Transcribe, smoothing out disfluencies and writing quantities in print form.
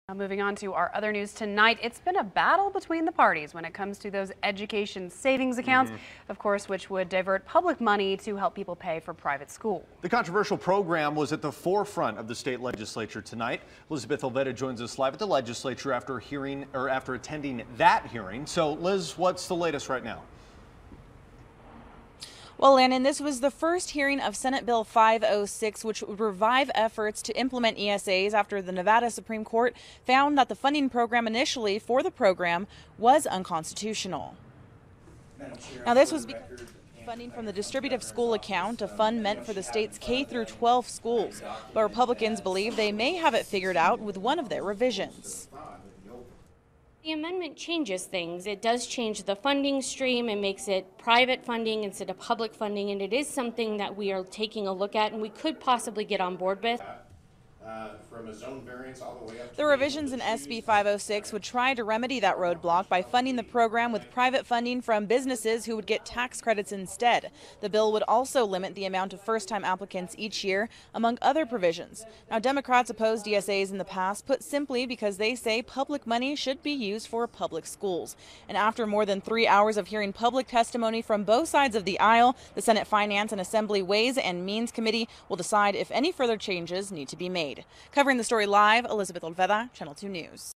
Now moving on to our other news tonight, it's been a battle between the parties when it comes to those education savings accounts, of course, which would divert public money to help people pay for private school. The controversial program was at the forefront of the state legislature tonight. Elizabeth Olveda joins us live at the legislature after attending that hearing. So, Liz, what's the latest right now? Well, Landon, this was the first hearing of Senate Bill 506, which would revive efforts to implement ESAs after the Nevada Supreme Court found that the funding program initially for the program was unconstitutional. Now, this was because funding from the distributive school account, a fund meant for the state's K-12 schools. But Republicans believe they may have it figured out with one of their revisions. The amendment changes things. It does change the funding stream and makes it private funding instead of public funding, and it is something that we are taking a look at and we could possibly get on board with. From a zone variance all the way up to the revisions in SB 506 would try to remedy that roadblock by funding the program with private funding from businesses who would get tax credits instead. The bill would also limit the amount of first-time applicants each year, among other provisions. Now, Democrats opposed ESAs in the past, put simply because they say public money should be used for public schools. And after more than 3 hours of hearing public testimony from both sides of the aisle, the Senate Finance and Assembly Ways and Means Committee will decide if any further changes need to be made. Covering the story live, Elizabeth Olveda, Channel 2 News.